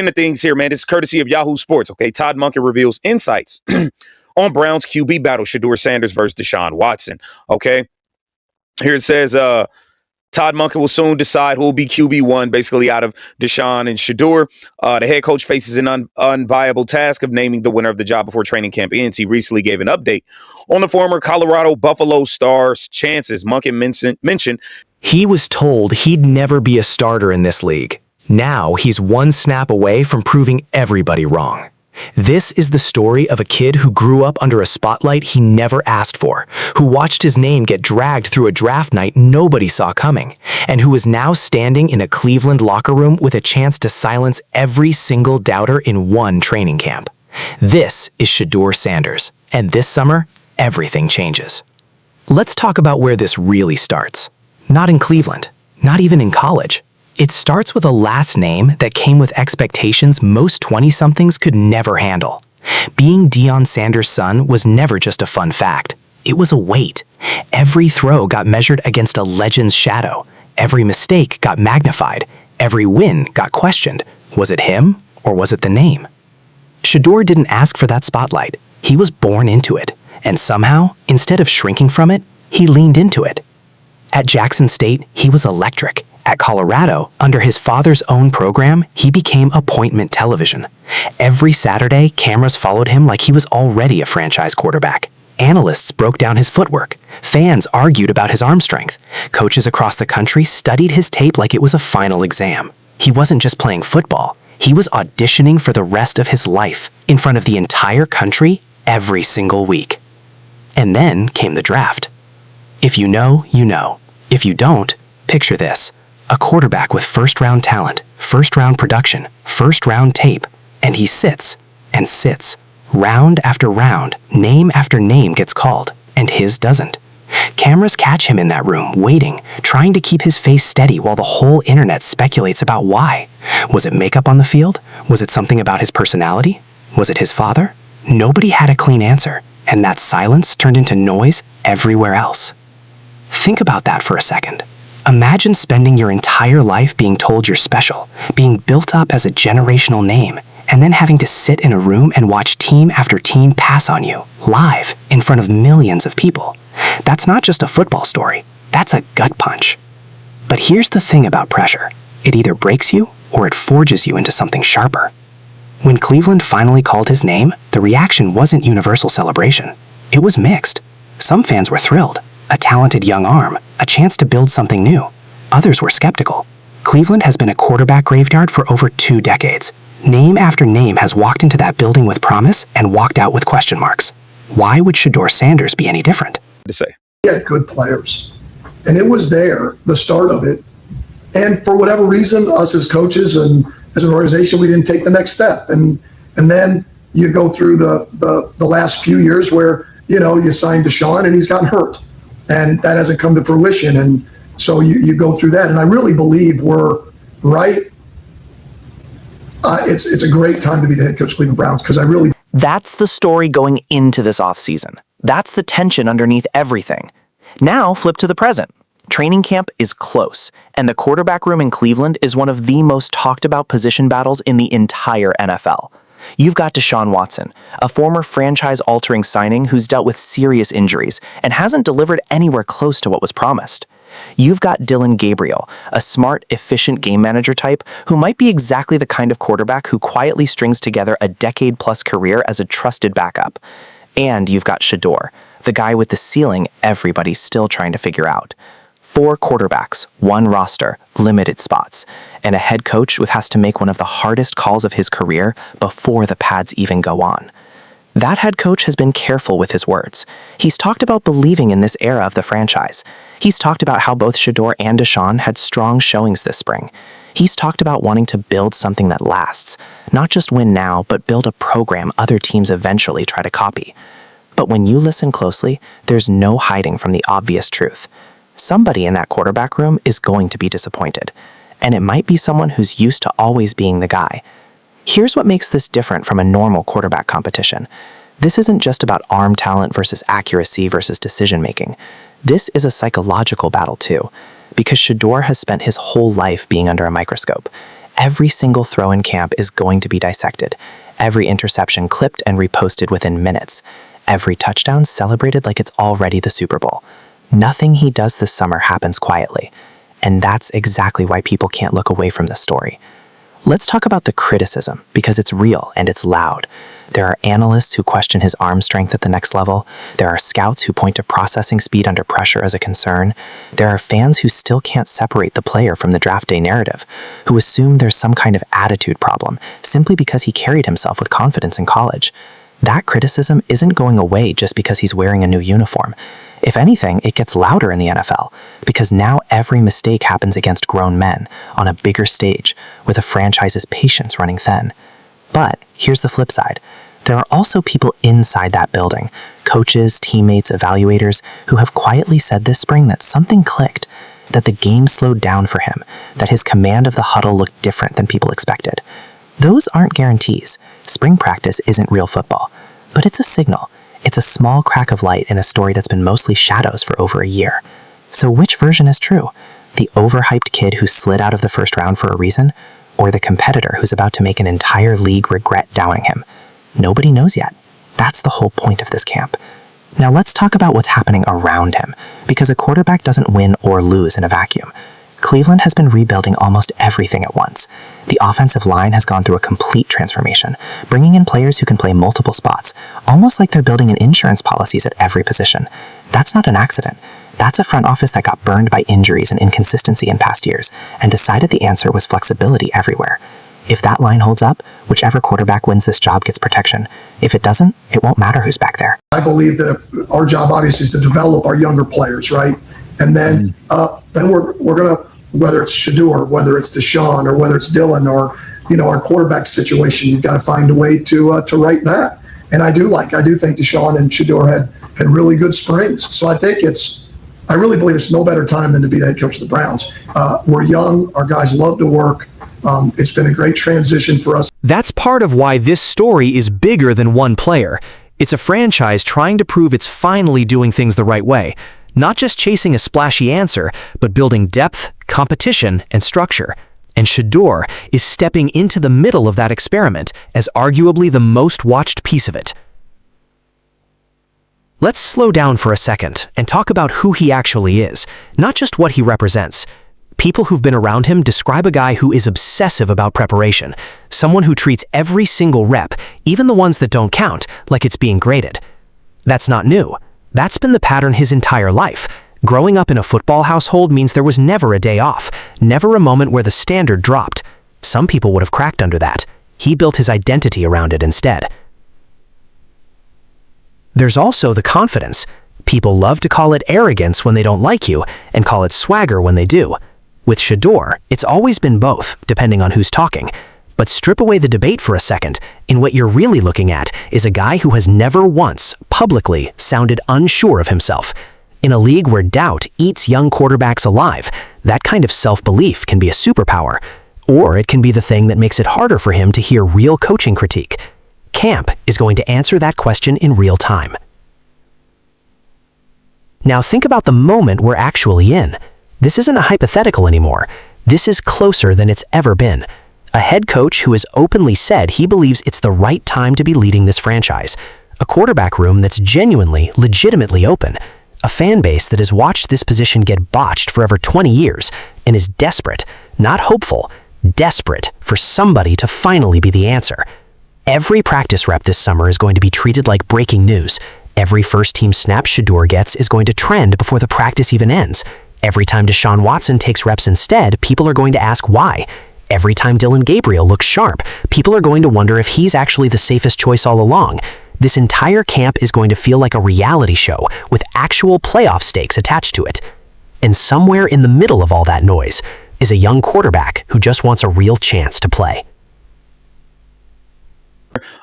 The things here, man. It's courtesy of Yahoo Sports. Okay, Todd Monken reveals insights on Browns QB battle: Shedeur Sanders versus Deshaun Watson. Okay, here it says, Todd Monken will soon decide who will be QB1, basically out of Deshaun and Shedeur. The head coach faces an unviable task of naming the winner of the job before training camp ends. He recently gave an update on the former Colorado Buffalo Star's chances. Monken mentioned he was told he'd never be a starter in this league. Now he's one snap away from proving everybody wrong. This is the story of a kid who grew up under a spotlight he never asked for, who watched his name get dragged through a draft night nobody saw coming, and who is now standing in a Cleveland locker room with a chance to silence every single doubter in one training camp. This is Shedeur Sanders, and this summer, everything changes. Let's talk about where this really starts. Not in Cleveland, not even in college. It starts with a last name that came with expectations most 20-somethings could never handle. Being Deion Sanders' son was never just a fun fact. It was a weight. Every throw got measured against a legend's shadow. Every mistake got magnified. Every win got questioned. Was it him or was it the name? Shedeur didn't ask for that spotlight. He was born into it. And somehow, instead of shrinking from it, he leaned into it. At Jackson State, he was electric. At Colorado, under his father's own program, he became appointment television. Every Saturday, cameras followed him like he was already a franchise quarterback. Analysts broke down his footwork. Fans argued about his arm strength. Coaches across the country studied his tape like it was a final exam. He wasn't just playing football. He was auditioning for the rest of his life, in front of the entire country, every single week. And then came the draft. If you know, you know. If you don't, picture this. A quarterback with first-round talent, first-round production, first-round tape, and he sits and sits. Round after round, name after name gets called, and his doesn't. Cameras catch him in that room, waiting, trying to keep his face steady while the whole internet speculates about why. Was it makeup on the field? Was it something about his personality? Was it his father? Nobody had a clean answer, and that silence turned into noise everywhere else. Think about that for a second. Imagine spending your entire life being told you're special, being built up as a generational name, and then having to sit in a room and watch team after team pass on you, live, in front of millions of people. That's not just a football story, that's a gut punch. But here's the thing about pressure. It either breaks you or it forges you into something sharper. When Cleveland finally called his name, the reaction wasn't universal celebration. It was mixed. Some fans were thrilled. A talented young arm, a chance to build something new. Others were skeptical. Cleveland has been a quarterback graveyard for over 2 decades. Name after name has walked into that building with promise and walked out with question marks. Why would Shedeur Sanders be any different? To say. He had good players, and it was there, the start of it. And for whatever reason, us as coaches and as an organization, we didn't take the next step. And then you go through the last few years where, you signed Deshaun and he's gotten hurt. And that hasn't come to fruition. And so you go through that. And I really believe we're right. It's a great time to be the head coach of Cleveland Browns because I really... That's the story going into this offseason. That's the tension underneath everything. Now flip to the present. Training camp is close, and the quarterback room in Cleveland is one of the most talked about position battles in the entire NFL. You've got Deshaun Watson, a former franchise-altering signing who's dealt with serious injuries and hasn't delivered anywhere close to what was promised. You've got Dillon Gabriel, a smart, efficient game manager type who might be exactly the kind of quarterback who quietly strings together a decade-plus career as a trusted backup. And you've got Shedeur, the guy with the ceiling everybody's still trying to figure out. 4 quarterbacks, 1 roster, limited spots, and a head coach who has to make one of the hardest calls of his career before the pads even go on. That head coach has been careful with his words. He's talked about believing in this era of the franchise. He's talked about how both Shedeur and Deshaun had strong showings this spring. He's talked about wanting to build something that lasts, not just win now, but build a program other teams eventually try to copy. But when you listen closely, there's no hiding from the obvious truth. Somebody in that quarterback room is going to be disappointed, and it might be someone who's used to always being the guy. Here's what makes this different from a normal quarterback competition. This isn't just about arm talent versus accuracy versus decision-making. This is a psychological battle too, because Shedeur has spent his whole life being under a microscope, Every single throw in camp is going to be dissected, every interception clipped and reposted within minutes, every touchdown celebrated like it's already the Super Bowl. Nothing he does this summer happens quietly, and that's exactly why people can't look away from this story. Let's talk about the criticism, because it's real and it's loud. There are analysts who question his arm strength at the next level. There are scouts who point to processing speed under pressure as a concern. There are fans who still can't separate the player from the draft day narrative, who assume there's some kind of attitude problem simply because he carried himself with confidence in college. That criticism isn't going away just because he's wearing a new uniform. If anything, it gets louder in the NFL, because now every mistake happens against grown men, on a bigger stage, with a franchise's patience running thin. But here's the flip side. There are also people inside that building, coaches, teammates, evaluators, who have quietly said this spring that something clicked, that the game slowed down for him, that his command of the huddle looked different than people expected. Those aren't guarantees. Spring practice isn't real football, but it's a signal. It's a small crack of light in a story that's been mostly shadows for over a year. So which version is true? The overhyped kid who slid out of the first round for a reason? Or the competitor who's about to make an entire league regret downing him? Nobody knows yet. That's the whole point of this camp. Now let's talk about what's happening around him, because a quarterback doesn't win or lose in a vacuum. Cleveland has been rebuilding almost everything at once. The offensive line has gone through a complete transformation, bringing in players who can play multiple spots, almost like they're building in insurance policies at every position. That's not an accident. That's a front office that got burned by injuries and inconsistency in past years, and decided the answer was flexibility everywhere. If that line holds up, whichever quarterback wins this job gets protection. If it doesn't, it won't matter who's back there. I believe that if our job obviously is to develop our younger players, right? And then we're going to, whether it's Shedeur, whether it's Deshaun, or whether it's Dylan, or our quarterback situation, you've got to find a way to right that. And I do think Deshaun and Shedeur had really good springs. So I really believe it's no better time than to be the head coach of the Browns. We're young, our guys love to work. It's been a great transition for us. That's part of why this story is bigger than one player. It's a franchise trying to prove it's finally doing things the right way. Not just chasing a splashy answer, but building depth, competition, and structure. And Shedeur is stepping into the middle of that experiment as arguably the most watched piece of it. Let's slow down for a second and talk about who he actually is, not just what he represents. People who've been around him describe a guy who is obsessive about preparation, someone who treats every single rep, even the ones that don't count, like it's being graded. That's not new. That's been the pattern his entire life. Growing up in a football household means there was never a day off, never a moment where the standard dropped. Some people would have cracked under that. He built his identity around it instead. There's also the confidence. People love to call it arrogance when they don't like you, and call it swagger when they do. With Shedeur, it's always been both, depending on who's talking. But strip away the debate for a second, and what you're really looking at is a guy who has never once, publicly, sounded unsure of himself. In a league where doubt eats young quarterbacks alive, that kind of self-belief can be a superpower. Or it can be the thing that makes it harder for him to hear real coaching critique. Camp is going to answer that question in real time. Now think about the moment we're actually in. This isn't a hypothetical anymore. This is closer than it's ever been. A head coach who has openly said he believes it's the right time to be leading this franchise. A quarterback room that's genuinely, legitimately open. A fan base that has watched this position get botched for over 20 years and is desperate, not hopeful, desperate for somebody to finally be the answer. Every practice rep this summer is going to be treated like breaking news. Every first-team snap Shedeur gets is going to trend before the practice even ends. Every time Deshaun Watson takes reps instead, people are going to ask why. Every time Dylan Gabriel looks sharp, people are going to wonder if he's actually the safest choice all along. This entire camp is going to feel like a reality show with actual playoff stakes attached to it. And somewhere in the middle of all that noise is a young quarterback who just wants a real chance to play.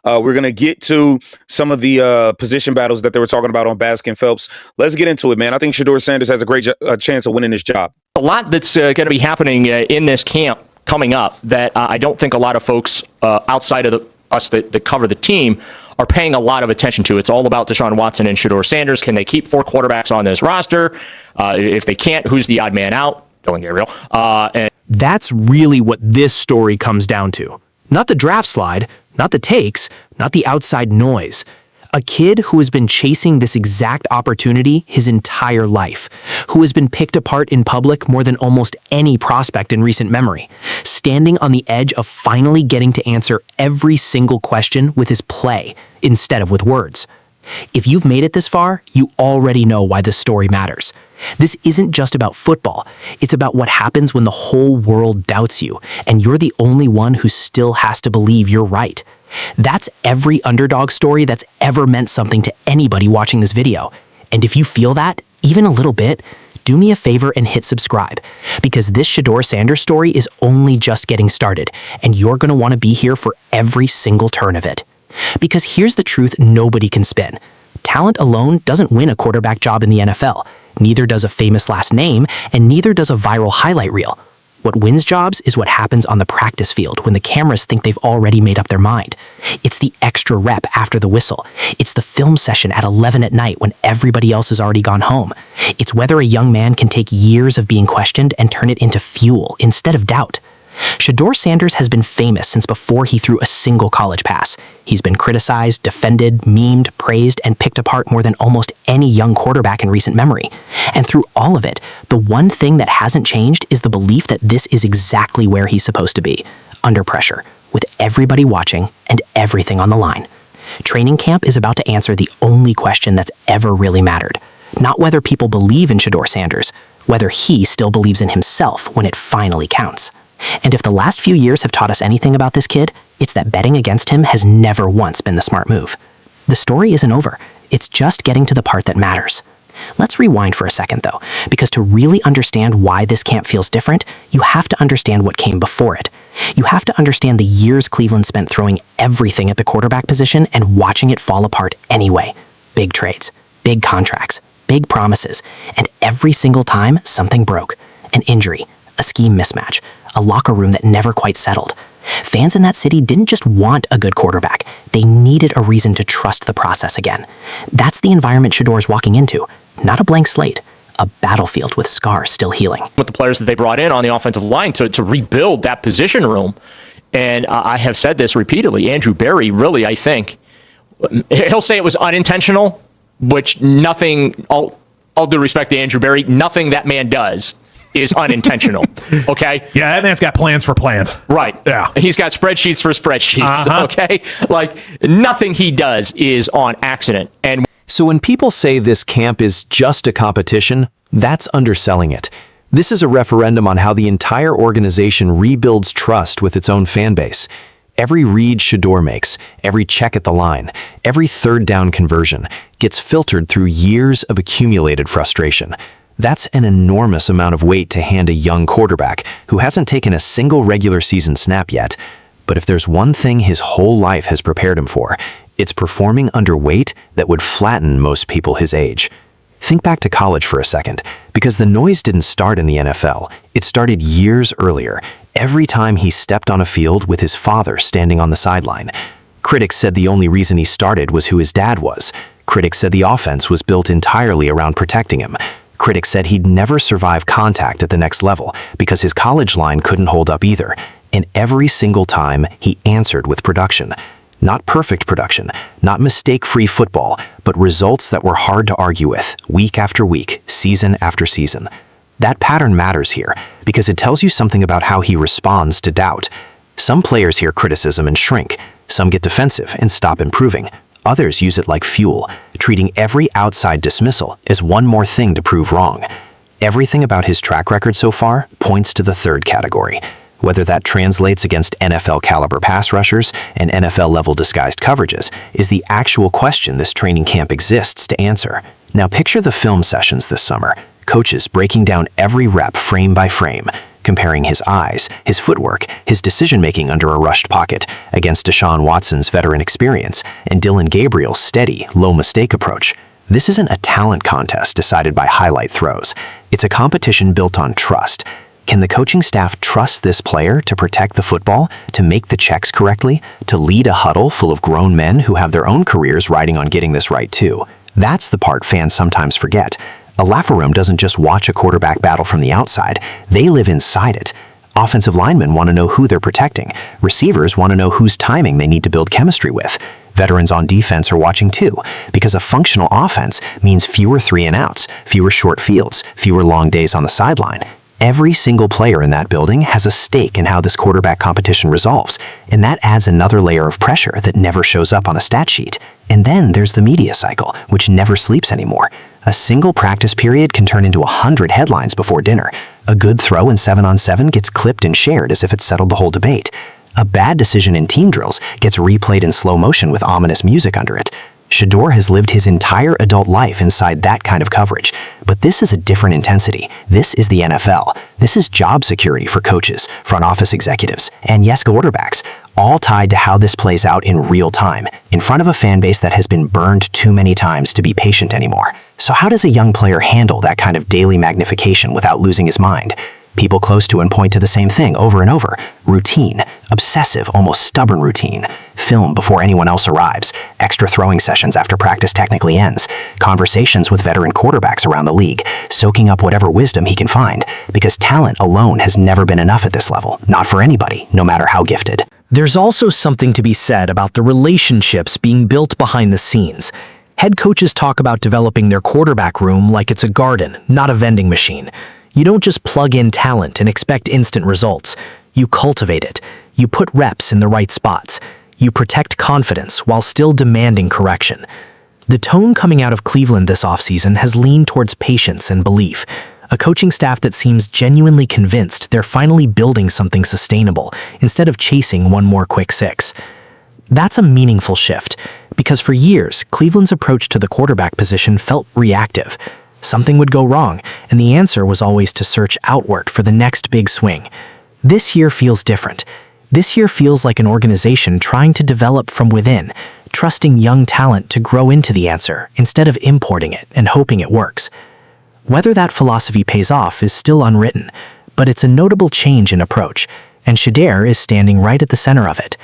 We're going to get to some of the position battles that they were talking about on Baskin Phelps. Let's get into it, man. I think Shedeur Sanders has a great chance of winning this job. A lot that's going to be happening in this camp coming up that I don't think a lot of folks outside of us that cover the team are paying a lot of attention to. It's all about Deshaun Watson and Shedeur Sanders. Can they keep 4 quarterbacks on this roster? If they can't, who's the odd man out? Dylan Gabriel. That's really what this story comes down to. Not the draft slide, not the takes, not the outside noise. A kid who has been chasing this exact opportunity his entire life, who has been picked apart in public more than almost any prospect in recent memory, standing on the edge of finally getting to answer every single question with his play instead of with words. If you've made it this far, you already know why this story matters. This isn't just about football. It's about what happens when the whole world doubts you, and you're the only one who still has to believe you're right. That's every underdog story that's ever meant something to anybody watching this video. And if you feel that, even a little bit, do me a favor and hit subscribe, because this Shedeur Sanders story is only just getting started, and you're going to want to be here for every single turn of it. Because here's the truth nobody can spin. Talent alone doesn't win a quarterback job in the NFL. Neither does a famous last name, and neither does a viral highlight reel. What wins jobs is what happens on the practice field when the cameras think they've already made up their mind. It's the extra rep after the whistle. It's the film session at 11 at night when everybody else has already gone home. It's whether a young man can take years of being questioned and turn it into fuel instead of doubt. Shedeur Sanders has been famous since before he threw a single college pass. He's been criticized, defended, memed, praised, and picked apart more than almost any young quarterback in recent memory. And through all of it, the one thing that hasn't changed is the belief that this is exactly where he's supposed to be, under pressure, with everybody watching and everything on the line. Training camp is about to answer the only question that's ever really mattered. Not whether people believe in Shedeur Sanders, whether he still believes in himself when it finally counts. And if the last few years have taught us anything about this kid, it's that betting against him has never once been the smart move. The story isn't over. It's just getting to the part that matters. Let's rewind for a second, though, because to really understand why this camp feels different, you have to understand what came before it. You have to understand the years Cleveland spent throwing everything at the quarterback position and watching it fall apart anyway. Big trades, big contracts, big promises, and every single time something broke. An injury, a scheme mismatch, a locker room that never quite settled. Fans in that city didn't just want a good quarterback. They needed a reason to trust the process again. That's the environment Shedeur's walking into. Not a blank slate, a battlefield with scars still healing. With the players that they brought in on the offensive line to rebuild that position room. And I have said this repeatedly, Andrew Berry, really, I think, he'll say it was unintentional, which nothing, all due respect to Andrew Berry, nothing that man does is unintentional. Okay? Yeah, that man's got plans for plans. Right. Yeah. He's got spreadsheets for spreadsheets. Okay? Like, nothing he does is on accident. And So when people say this camp is just a competition, that's underselling it. This is a referendum on how the entire organization rebuilds trust with its own fan base. Every read Shedeur makes, every check at the line, every third down conversion gets filtered through years of accumulated frustration. That's an enormous amount of weight to hand a young quarterback who hasn't taken a single regular season snap yet. But if there's one thing his whole life has prepared him for, it's performing under weight that would flatten most people his age. Think back to college for a second, because the noise didn't start in the NFL. It started years earlier, every time he stepped on a field with his father standing on the sideline. Critics said the only reason he started was who his dad was. Critics said the offense was built entirely around protecting him. Critics said he'd never survive contact at the next level because his college line couldn't hold up either. And every single time, he answered with production. Not perfect production, not mistake-free football, but results that were hard to argue with, week after week, season after season. That pattern matters here because it tells you something about how he responds to doubt. Some players hear criticism and shrink. Some get defensive and stop improving. Others use it like fuel, treating every outside dismissal as one more thing to prove wrong. Everything about his track record so far points to the third category. Whether that translates against NFL-caliber pass rushers and NFL-level disguised coverages is the actual question this training camp exists to answer. Now picture the film sessions this summer, coaches breaking down every rep frame by frame, comparing his eyes, his footwork, his decision-making under a rushed pocket against Deshaun Watson's veteran experience and Dylan Gabriel's steady, low-mistake approach. This isn't a talent contest decided by highlight throws. It's a competition built on trust. Can the coaching staff trust this player to protect the football, to make the checks correctly, to lead a huddle full of grown men who have their own careers riding on getting this right too? That's the part fans sometimes forget. A locker room doesn't just watch a quarterback battle from the outside, they live inside it. Offensive linemen want to know who they're protecting. Receivers want to know whose timing they need to build chemistry with. Veterans on defense are watching too, because a functional offense means fewer 3-and-outs, fewer short fields, fewer long days on the sideline. Every single player in that building has a stake in how this quarterback competition resolves, and that adds another layer of pressure that never shows up on a stat sheet. And then there's the media cycle, which never sleeps anymore. A single practice period can turn into 100 headlines before dinner. A good throw in 7-on-7 gets clipped and shared as if it settled the whole debate. A bad decision in team drills gets replayed in slow motion with ominous music under it. Shedeur has lived his entire adult life inside that kind of coverage. But this is a different intensity. This is the NFL. This is job security for coaches, front office executives, and yes, quarterbacks, all tied to how this plays out in real time, in front of a fan base that has been burned too many times to be patient anymore. So how does a young player handle that kind of daily magnification without losing his mind? People close to him point to the same thing over and over. Routine, obsessive, almost stubborn routine. Film before anyone else arrives. Extra throwing sessions after practice technically ends. Conversations with veteran quarterbacks around the league, soaking up whatever wisdom he can find. Because talent alone has never been enough at this level. Not for anybody, no matter how gifted. There's also something to be said about the relationships being built behind the scenes. Head coaches talk about developing their quarterback room like it's a garden, not a vending machine. You don't just plug in talent and expect instant results. You cultivate it. You put reps in the right spots. You protect confidence while still demanding correction. The tone coming out of Cleveland this offseason has leaned towards patience and belief, a coaching staff that seems genuinely convinced they're finally building something sustainable instead of chasing one more quick six. That's a meaningful shift, because for years, Cleveland's approach to the quarterback position felt reactive. Something would go wrong, and the answer was always to search outward for the next big swing. This year feels different. This year feels like an organization trying to develop from within, trusting young talent to grow into the answer instead of importing it and hoping it works. Whether that philosophy pays off is still unwritten, but it's a notable change in approach, and Shedeur is standing right at the center of it.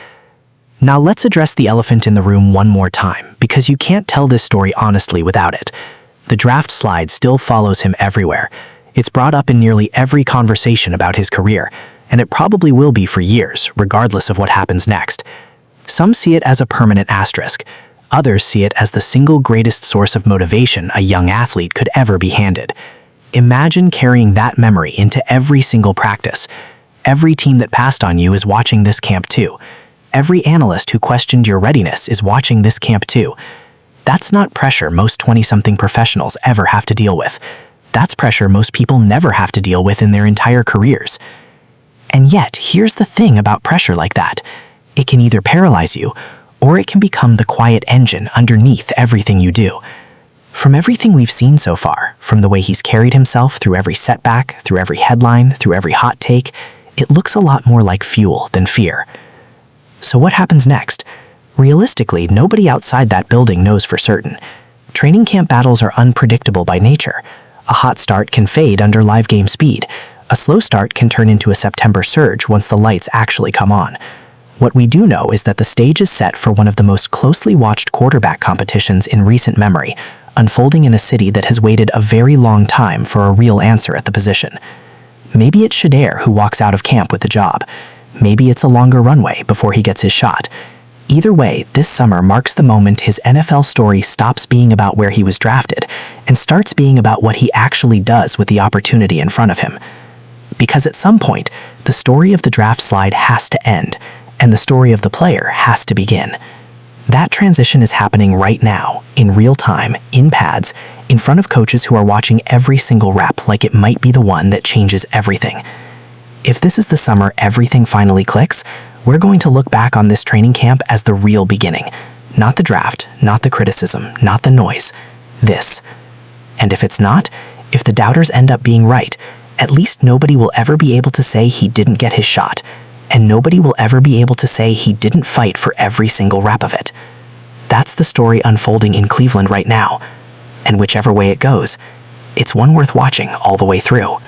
Now let's address the elephant in the room one more time, because you can't tell this story honestly without it. The draft slide still follows him everywhere. It's brought up in nearly every conversation about his career, and it probably will be for years, regardless of what happens next. Some see it as a permanent asterisk. Others see it as the single greatest source of motivation a young athlete could ever be handed. Imagine carrying that memory into every single practice. Every team that passed on you is watching this camp too. Every analyst who questioned your readiness is watching this camp too. That's not pressure most 20-something professionals ever have to deal with. That's pressure most people never have to deal with in their entire careers. And yet, here's the thing about pressure like that. It can either paralyze you, or it can become the quiet engine underneath everything you do. From everything we've seen so far, from the way he's carried himself through every setback, through every headline, through every hot take, it looks a lot more like fuel than fear. So what happens next? Realistically, nobody outside that building knows for certain. Training camp battles are unpredictable by nature. A hot start can fade under live game speed. A slow start can turn into a September surge once the lights actually come on. What we do know is that the stage is set for one of the most closely watched quarterback competitions in recent memory, unfolding in a city that has waited a very long time for a real answer at the position. Maybe it's Shedeur who walks out of camp with the job. Maybe it's a longer runway before he gets his shot. Either way, this summer marks the moment his NFL story stops being about where he was drafted and starts being about what he actually does with the opportunity in front of him. Because at some point, the story of the draft slide has to end, and the story of the player has to begin. That transition is happening right now, in real time, in pads, in front of coaches who are watching every single rep like it might be the one that changes everything. If this is the summer everything finally clicks, we're going to look back on this training camp as the real beginning. Not the draft, not the criticism, not the noise. This. And if it's not, if the doubters end up being right, at least nobody will ever be able to say he didn't get his shot, and nobody will ever be able to say he didn't fight for every single rep of it. That's the story unfolding in Cleveland right now, and whichever way it goes, it's one worth watching all the way through.